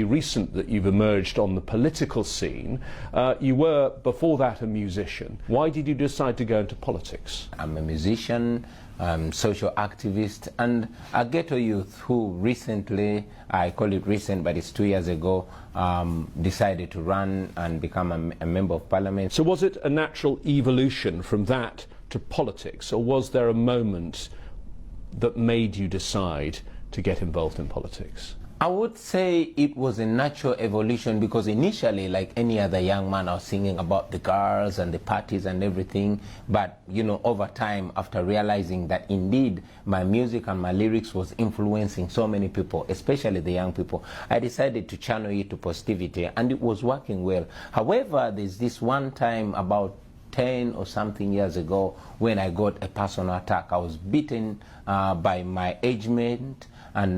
Recent that you've emerged on the political scene. You were, before that, a musician. Why did you decide to go into politics? I'm a musician, social activist, and a ghetto youth who recently, I call it recent, but it's 2 years ago, decided to run and become a member of parliament. So was it a natural evolution from that to politics, or was there a moment that made you decide to get involved in politics? I would say it was a natural evolution, because initially, like any other young man, I was singing about the girls and the parties and everything. But, you know, over time, after realizing that indeed my music and my lyrics was influencing so many people, especially the young people, I decided to channel it to positivity, and it was working well. However, there's this one time about 10 or something years ago when I got a personal attack. I was beaten by my age mate, and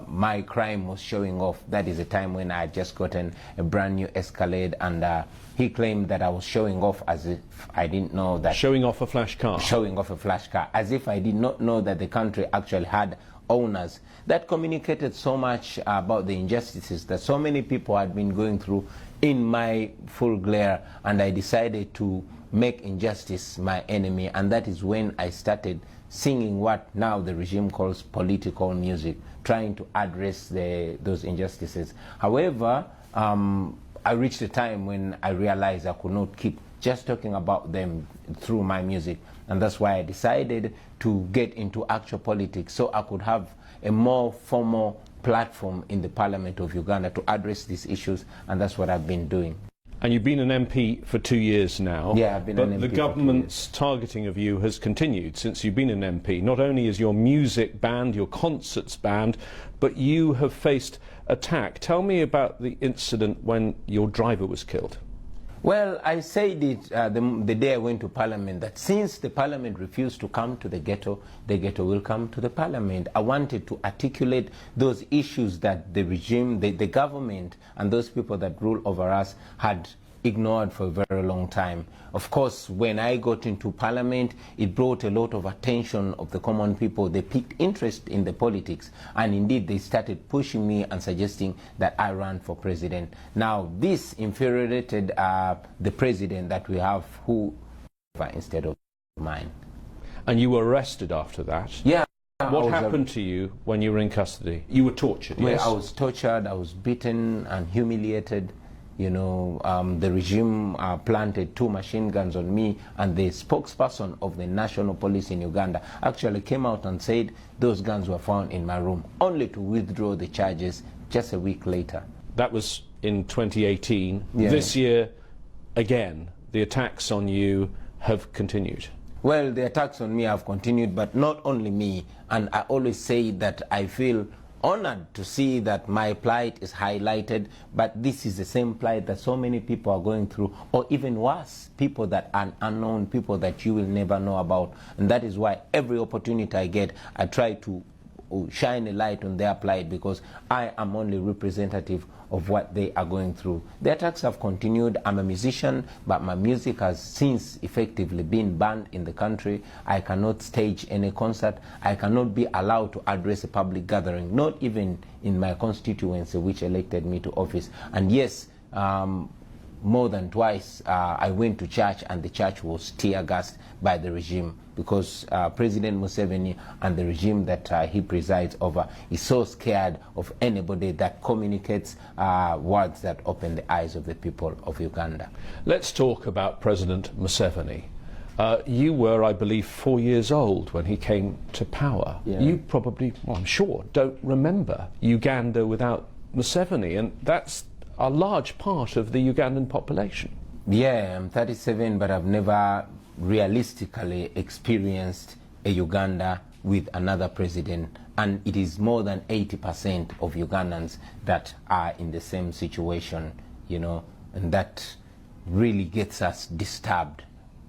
my crime was showing off. That is the time when I had just gotten a brand new Escalade, and he claimed that I was showing off, as if I didn't know that. Showing off a flash car? Showing off a flash car, as if I did not know that the country actually had owners. That communicated so much about the injustices that so many people had been going through in my full glare, and I decided to make injustice my enemy, and that is when I started singing what now the regime calls political music, trying to address those injustices. However, I reached a time when I realized I could not keep just talking about them through my music, and that's why I decided to get into actual politics, so I could have a more formal platform in the Parliament of Uganda to address these issues, and that's what I've been doing. And you've been an MP for 2 years now. Yeah, I've been an MP. But the government's targeting of you has continued since you've been an MP. Not only is your music banned, your concerts banned, but you have faced attack. Tell me about the incident when your driver was killed. Well, I said it the day I went to Parliament, that since the Parliament refused to come to the ghetto will come to the Parliament. I wanted to articulate those issues that the regime, the government, and those people that rule over us had ignored for a very long time. Of course, when I got into Parliament, it brought a lot of attention of the common people. They picked interest in the politics, and indeed they started pushing me and suggesting that I run for president. Now, this infuriated the president that we have, who instead of mine. And you were arrested after that? Yeah. What happened to you when you were in custody? You were tortured, yes? Well, I was tortured, I was beaten and humiliated. You know, the regime planted 2 machine guns on me, and the spokesperson of the National Police in Uganda actually came out and said those guns were found in my room, only to withdraw the charges just a week later. That was in 2018. Yeah. This year, again, the attacks on you have continued. Well, the attacks on me have continued, but not only me. And I always say that I feel honored to see that my plight is highlighted, but this is the same plight that so many people are going through, or even worse, people that are unknown, people that you will never know about. And that is why every opportunity I get, I try to shine a light on their plight, because I am only representative of what they are going through. The attacks have continued. I'm a musician, but my music has since effectively been banned in the country. I cannot stage any concert. I cannot be allowed to address a public gathering, not even in my constituency, which elected me to office. And yes, more than twice, I went to church, and the church was tear-gassed by the regime, because President Museveni and the regime that he presides over is so scared of anybody that communicates words that open the eyes of the people of Uganda. Let's talk about President Museveni. You were, I believe, 4 years old when he came to power. Yeah. You probably, well, I'm sure, don't remember Uganda without Museveni, and that's a large part of the Ugandan population. Yeah, I'm 37, but I've never realistically experienced a Uganda with another president, and it is more than 80% of Ugandans that are in the same situation, you know, and that really gets us disturbed.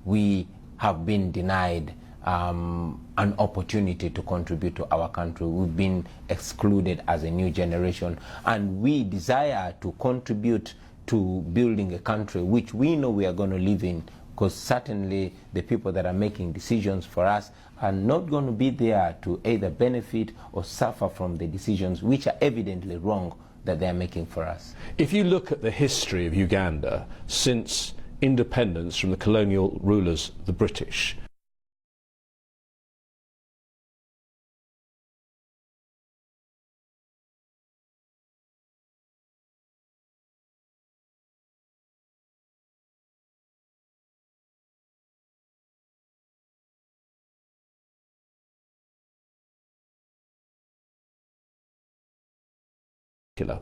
We have been denied an opportunity to contribute to our country. We've been excluded as a new generation, and we desire to contribute to building a country which we know we are going to live in, because certainly the people that are making decisions for us are not going to be there to either benefit or suffer from the decisions which are evidently wrong. that they're making for us. If you look at the history of Uganda since independence from the colonial rulers, the British,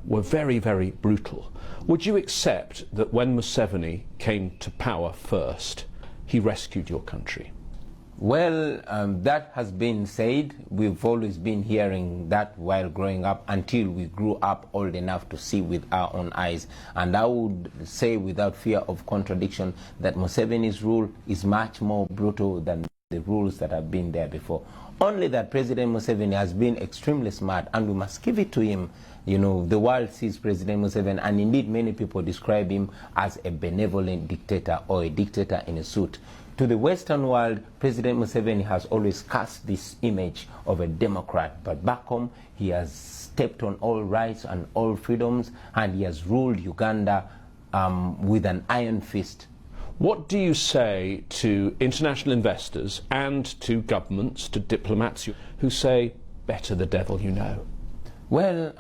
were very, very brutal. Would you accept that when Museveni came to power first, he rescued your country? Well, that has been said. We've always been hearing that while growing up until we grew up old enough to see with our own eyes. And I would say without fear of contradiction that Museveni's rule is much more brutal than the rules that have been there before. Only that President Museveni has been extremely smart, and we must give it to him. You know, the world sees President Museveni, and indeed many people describe him as a benevolent dictator or a dictator in a suit. To the Western world, President Museveni has always cast this image of a democrat, but back home he has stepped on all rights and all freedoms, and he has ruled Uganda with an iron fist. What do you say to international investors and to governments, to diplomats who say, better the devil you know? Well,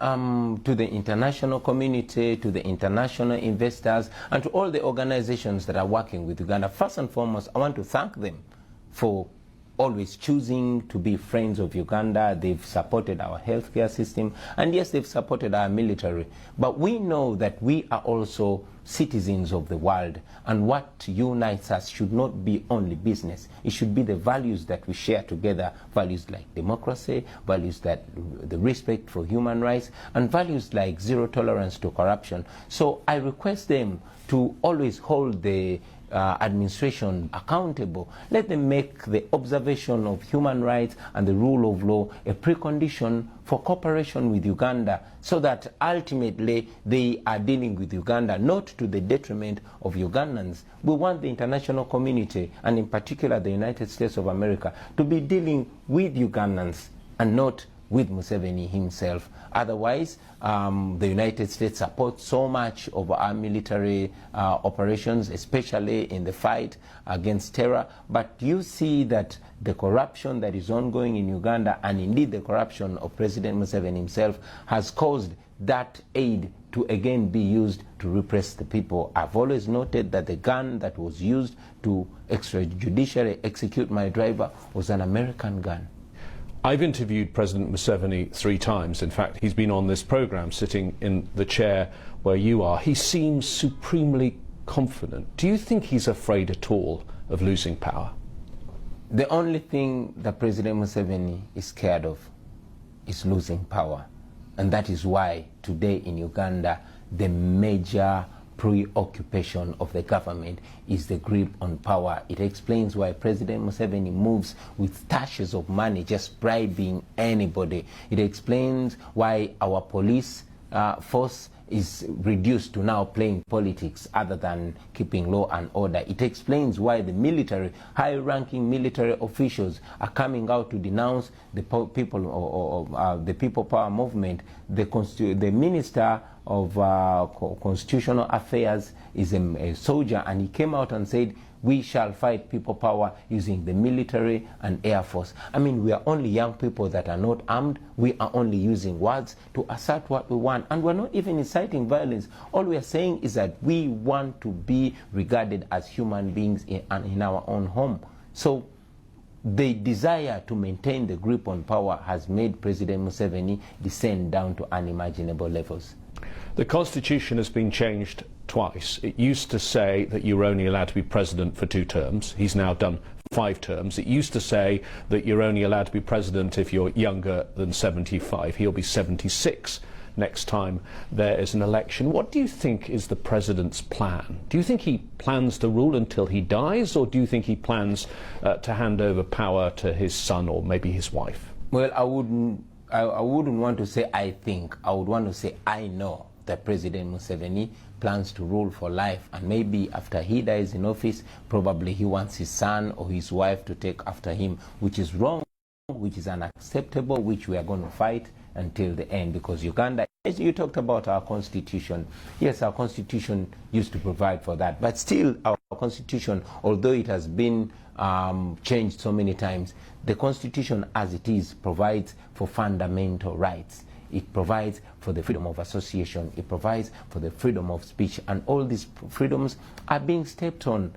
to the international community, to the international investors, and to all the organizations that are working with Uganda, first and foremost, I want to thank them for always choosing to be friends of Uganda. They've supported our healthcare system, and yes, they've supported our military. But we know that we are also citizens of the world, and what unites us should not be only business. It should be the values that we share together, values like democracy, values that the respect for human rights, and values like zero tolerance to corruption. So I request them to always hold the administration accountable. Let them make the observation of human rights and the rule of law a precondition for cooperation with Uganda, so that ultimately they are dealing with Uganda not to the detriment of Ugandans. We want the international community, and in particular the United States of America, to be dealing with Ugandans and not with Museveni himself. Otherwise, the United States supports so much of our military operations, especially in the fight against terror. But you see that the corruption that is ongoing in Uganda, and indeed the corruption of President Museveni himself, has caused that aid to again be used to repress the people. I've always noted that the gun that was used to extrajudicially execute my driver was an American gun. I've interviewed President Museveni 3 times. In fact, he's been on this program sitting in the chair where you are. He seems supremely confident. Do you think he's afraid at all of losing power? The only thing that President Museveni is scared of is losing power. And that is why today in Uganda, the major preoccupation of the government is the grip on power. It explains why President Museveni moves with stashes of money, just bribing anybody. It explains why our police force is reduced to now playing politics other than keeping law and order. It explains why the military, high-ranking military officials are coming out to denounce the the People Power movement. The Minister of Constitutional Affairs is a soldier, and he came out and said, we shall fight people power using the military and air force. I mean, we are only young people that are not armed. We are only using words to assert what we want. And we're not even inciting violence. All we are saying is that we want to be regarded as human beings in our own home. So the desire to maintain the grip on power has made President Museveni descend down to unimaginable levels. The Constitution has been changed twice. It used to say that you were only allowed to be president for 2 terms. He's now done 5 terms. It used to say that you're only allowed to be president if you're younger than 75. He'll be 76 next time there is an election. What do you think is the president's plan? Do you think he plans to rule until he dies, or do you think he plans to hand over power to his son or maybe his wife? Well, I wouldn't want to say I think. I would want to say I know that President Museveni plans to rule for life, and maybe after he dies in office, probably he wants his son or his wife to take after him, which is wrong, which is unacceptable, which we are going to fight until the end, because Uganda You talked about our constitution. Yes, our constitution used to provide for that, but still our constitution, although it has been changed so many times, the constitution as it is provides for fundamental rights. It provides for the freedom of association. It provides for the freedom of speech, and all these freedoms are being stepped on.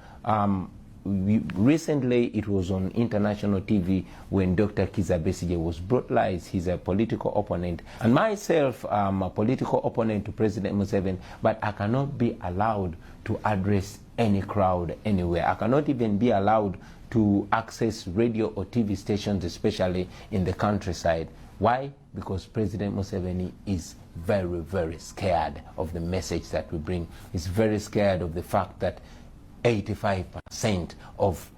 Recently, it was on international TV when Dr. Kizza Besigye was brutalized. He's a political opponent. And myself, I'm a political opponent to President Museveni, but I cannot be allowed to address any crowd anywhere. I cannot even be allowed to access radio or TV stations, especially in the countryside. Why? Because President Museveni is very, very scared of the message that we bring. He's very scared of the fact that 85% of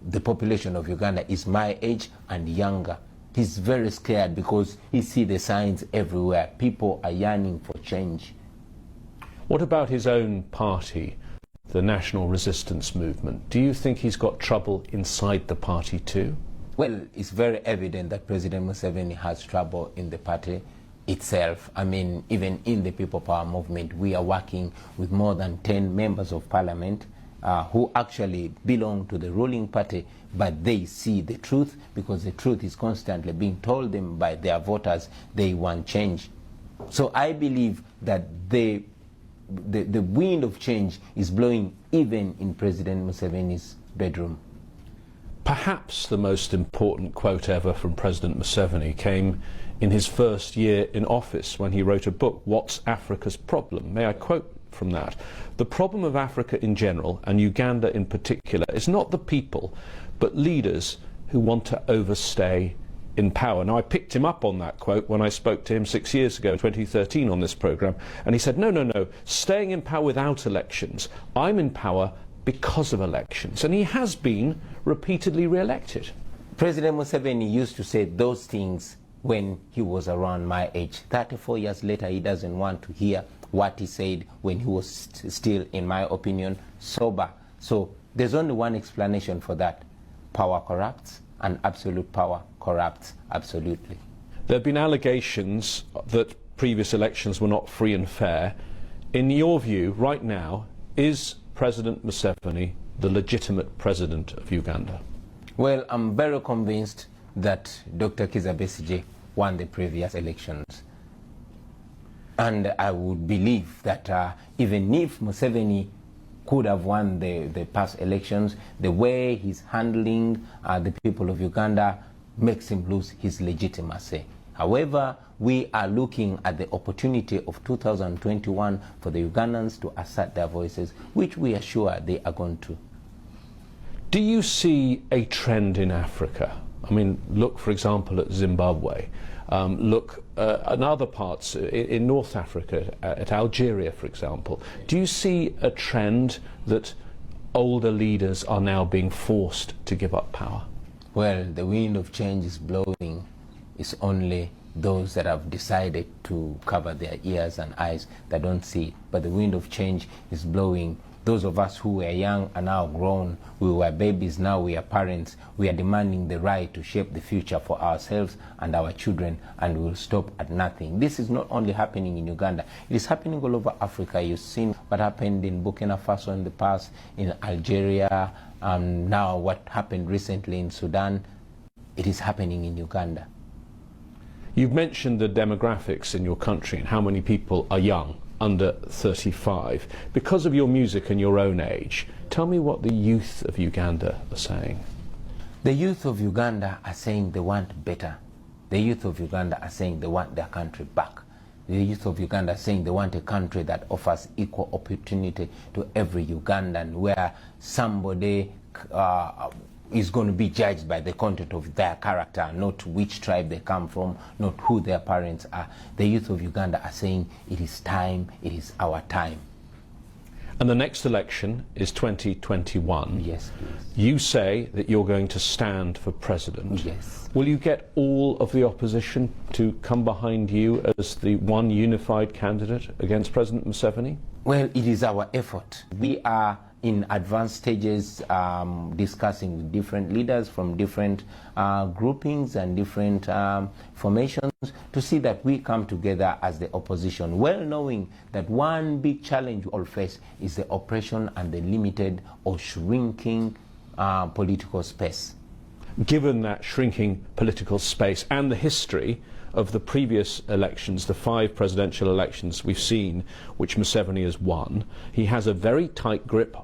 the population of Uganda is my age and younger. He's very scared because he sees the signs everywhere. People are yearning for change. What about his own party, the National Resistance Movement? Do you think he's got trouble inside the party too? Well, it's very evident that President Museveni has trouble in the party itself. I mean, even in the People Power movement, we are working with more than 10 members of parliament who actually belong to the ruling party, but they see the truth because the truth is constantly being told them by their voters. They want change. So I believe that the wind of change is blowing even in President Museveni's bedroom. Perhaps the most important quote ever from President Museveni came in his first year in office when he wrote a book, What's Africa's Problem? May I quote from that? The problem of Africa in general, and Uganda in particular, is not the people, but leaders who want to overstay in power. Now, I picked him up on that quote when I spoke to him 6 years ago, 2013, on this programme, and he said, no, staying in power without elections. I'm in power because of elections, and he has been repeatedly re-elected. President Museveni used to say those things when he was around my age. 34 years later, he doesn't want to hear what he said when he was still, in my opinion, sober. So there's only one explanation for that. Power corrupts, and absolute power corrupts absolutely. There have been allegations that previous elections were not free and fair. In your view, right now, is President Museveni the legitimate president of Uganda? Well, I'm very convinced that Dr. Kizza Besigye won the previous elections. And I would believe that even if Museveni could have won the past elections, the way he's handling the people of Uganda makes him lose his legitimacy. However, we are looking at the opportunity of 2021 for the Ugandans to assert their voices, which we are sure they are going to. Do you see a trend in Africa? I mean, look, for example, at Zimbabwe. Look at other parts in North Africa, at Algeria, for example. Do you see a trend that older leaders are now being forced to give up power? Well, the wind of change is blowing. It's only those that have decided to cover their ears and eyes that don't see it. But the wind of change is blowing. Those of us who were young are now grown. We were babies, now we are parents. We are demanding the right to shape the future for ourselves and our children, and we will stop at nothing. This is not only happening in Uganda, it is happening all over Africa. You've seen what happened in Burkina Faso in the past, in Algeria, now what happened recently in Sudan. It is happening in Uganda. You've mentioned the demographics in your country and how many people are young, under 35. Because of your music and your own age, tell me what the youth of Uganda are saying. The youth of Uganda are saying they want better. The youth of Uganda are saying they want their country back. The youth of Uganda are saying they want a country that offers equal opportunity to every Ugandan, where somebody is going to be judged by the content of their character, not which tribe they come from, not who their parents are. The youth of Uganda are saying it is time, it is our time. And the next election is 2021. Yes, please. You say that you're going to stand for president. Yes. Will you get all of the opposition to come behind you as the one unified candidate against President Museveni? Well, it is our effort. We are in advanced stages discussing with different leaders from different groupings and different formations to see that we come together as the opposition, well knowing that one big challenge we all face is the oppression and the limited or shrinking political space. Given that shrinking political space and the history of the previous elections, the 5 presidential elections we've seen, which Museveni has won, he has a very tight grip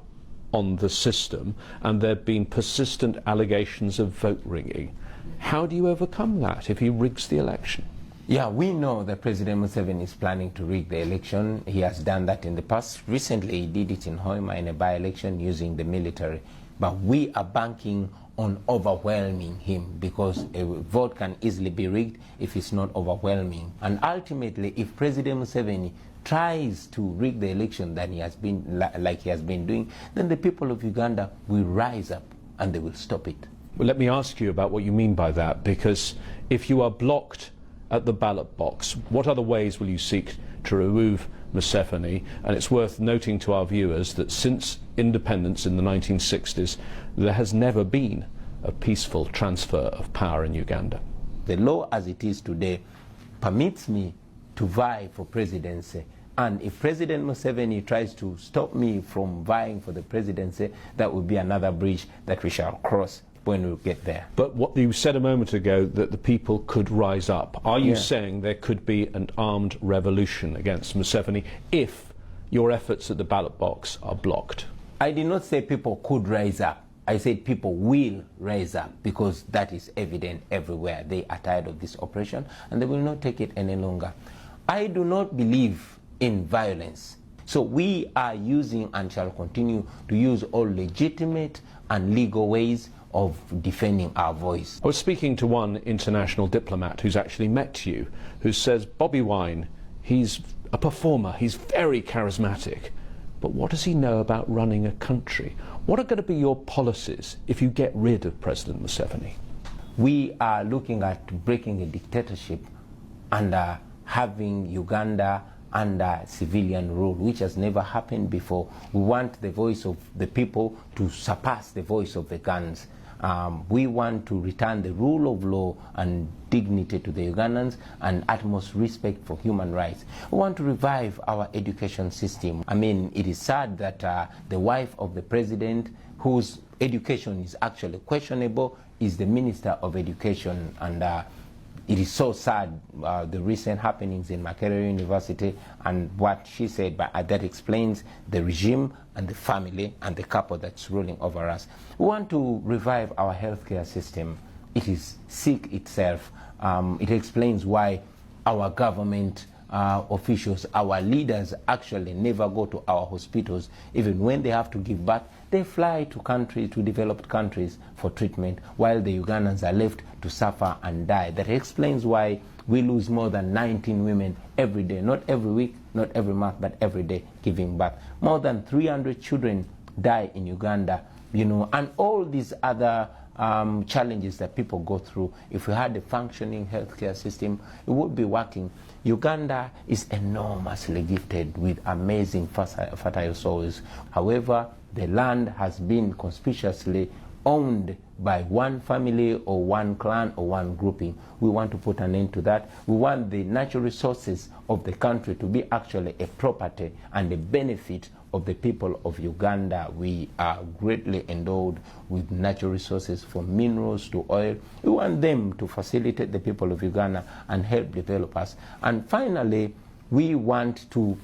on the system, and there have been persistent allegations of vote rigging. How do you overcome that if he rigs the election? Yeah, we know that President Museveni is planning to rig the election. He has done that in the past. Recently, he did it in Hoima in a by-election using the military. But we are banking on overwhelming him, because a vote can easily be rigged if it's not overwhelming. And ultimately, if President Museveni tries to rig the election that he has been like he has been doing, then the people of Uganda will rise up and they will stop it. Well, let me ask you about what you mean by that, because if you are blocked at the ballot box, what other ways will you seek to remove Museveni? And it's worth noting to our viewers that since independence in the 1960s, there has never been a peaceful transfer of power in Uganda. The law as it is today permits me to vie for presidency, and if President Museveni tries to stop me from vying for the presidency, that would be another bridge that we shall cross when we get there. But what you said a moment ago, that the people could rise up. Are you saying there could be an armed revolution against Museveni if your efforts at the ballot box are blocked? I did not say people could rise up. I said people will rise up, because that is evident everywhere. They are tired of this oppression and they will not take it any longer. I do not believe in violence. So we are using and shall continue to use all legitimate and legal ways of defending our voice. I was speaking to one international diplomat who's actually met you, who says Bobi Wine, he's a performer, he's very charismatic, but what does he know about running a country? What are going to be your policies if you get rid of President Museveni? We are looking at breaking a dictatorship and having Uganda under civilian rule, which has never happened before. We want the voice of the people to surpass the voice of the guns. We want to return the rule of law and dignity to the Ugandans and utmost respect for human rights. We want to revive our education system. I mean, it is sad that the wife of the president, whose education is actually questionable, is the Minister of Education, and it is so sad, the recent happenings in Makerere University and what she said, but that explains the regime and the family and the couple that's ruling over us. We want to revive our healthcare system. It is sick itself. It explains why our government officials, our leaders actually never go to our hospitals. Even when they have to give birth, they fly to developed countries for treatment, while the Ugandans are left to suffer and die. That explains why we lose more than 19 women every day, not every week, not every month, but every day giving birth. More than 300 children die in Uganda, you know, and all these other challenges that people go through. If we had a functioning healthcare system, it would be working. Uganda is enormously gifted with amazing fertile soils. However, the land has been conspicuously owned by one family or one clan or one grouping. We want to put an end to that. We want the natural resources of the country to be actually a property and a benefit of the people of Uganda. We are greatly endowed with natural resources, from minerals to oil. We want them to facilitate the people of Uganda and help develop us. And finally, we want to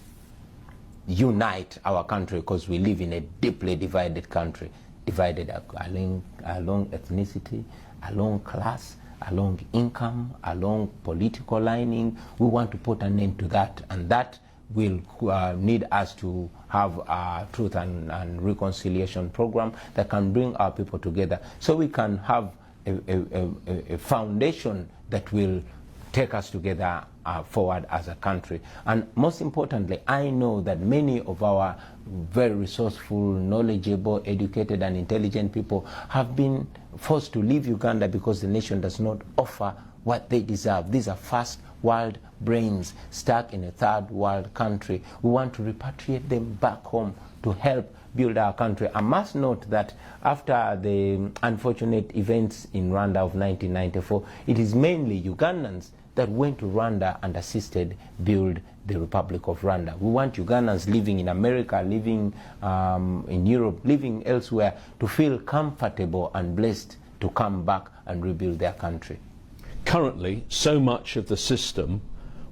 unite our country, because we live in a deeply divided country, divided along ethnicity, along class, along income, along political lining. We want to put an end to that, and that will need us to have a truth and reconciliation program that can bring our people together, so we can have a foundation that will take us together forward as a country. And most importantly, I know that many of our very resourceful, knowledgeable, educated and intelligent people have been forced to leave Uganda because the nation does not offer what they deserve. These are first world brains stuck in a third world country. We want to repatriate them back home to help build our country. I must note that after the unfortunate events in Rwanda of 1994, it is mainly Ugandans that went to Rwanda and assisted build the Republic of Rwanda. We want Ugandans living in America, living in Europe, living elsewhere to feel comfortable and blessed to come back and rebuild their country. Currently, so much of the system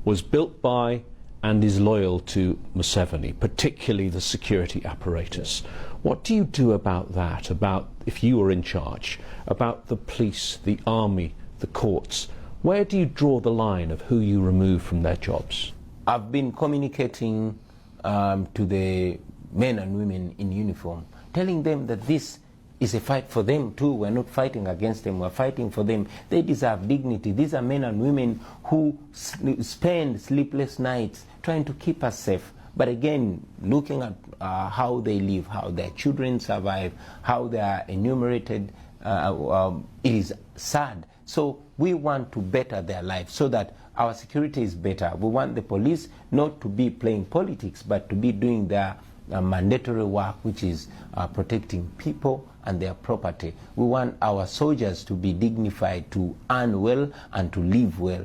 was built by and is loyal to Museveni, particularly the security apparatus. What do you do about that, about if you were in charge, about the police, the army, the courts? Where do you draw the line of who you remove from their jobs? I've been communicating to the men and women in uniform, telling them that this is a fight for them too. We're not fighting against them, we're fighting for them. They deserve dignity. These are men and women who spend sleepless nights trying to keep us safe. But again, looking at how they live, how their children survive, how they are enumerated, it is sad. So we want to better their lives so that our security is better. We want the police not to be playing politics, but to be doing their mandatory work, which is protecting people and their property. We want our soldiers to be dignified, to earn well and to live well.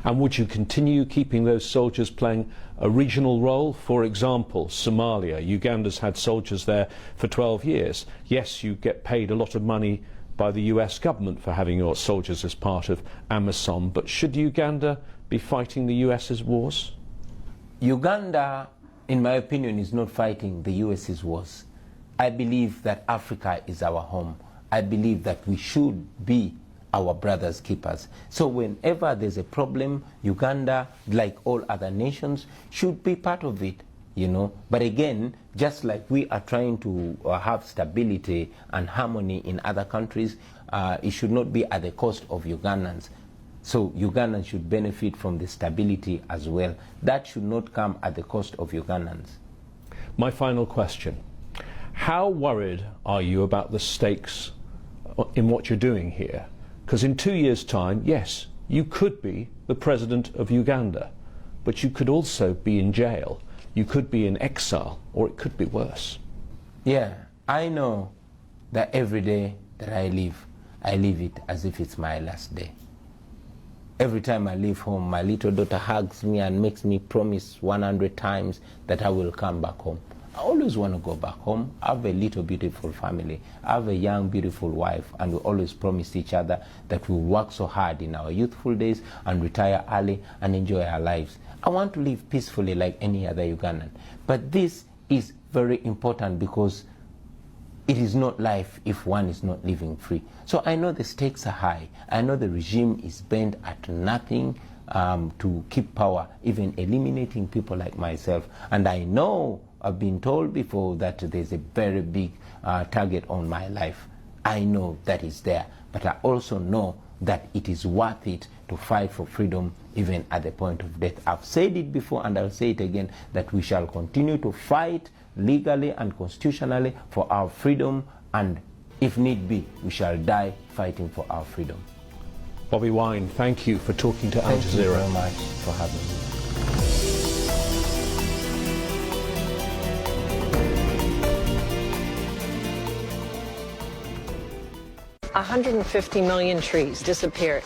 And would you continue keeping those soldiers playing a regional role? For example, Somalia. Uganda's had soldiers there for 12 years. Yes, you get paid a lot of money by the US government for having your soldiers as part of AMISOM, but should Uganda be fighting the US's wars? Uganda, in my opinion, is not fighting the US's wars. I believe that Africa is our home. I believe that we should be our brothers' keepers. So whenever there's a problem, Uganda, like all other nations, should be part of it, you know. But again, just like we are trying to have stability and harmony in other countries, it should not be at the cost of Ugandans. So Ugandans should benefit from the stability as well. That should not come at the cost of Ugandans. My final question. How worried are you about the stakes in what you're doing here? Because in 2 years' time, yes, you could be the president of Uganda, but you could also be in jail. You could be in exile, or it could be worse. Yeah, I know that every day that I live it as if it's my last day. Every time I leave home, my little daughter hugs me and makes me promise 100 times that I will come back home. I always want to go back home. I have a little beautiful family. I have a young beautiful wife, and we always promise each other that we'll work so hard in our youthful days and retire early and enjoy our lives. I want to live peacefully like any other Ugandan. But this is very important because it is not life if one is not living free. So I know the stakes are high. I know the regime is bent at nothing to keep power, even eliminating people like myself. And I know, I've been told before, that there's a very big target on my life. I know that is there, but I also know that it is worth it to fight for freedom even at the point of death. I've said it before and I'll say it again, that we shall continue to fight legally and constitutionally for our freedom, and if need be, we shall die fighting for our freedom. Bobi Wine, thank you for talking to Al Jazeera. Thank you very much for having me. 150 million trees disappear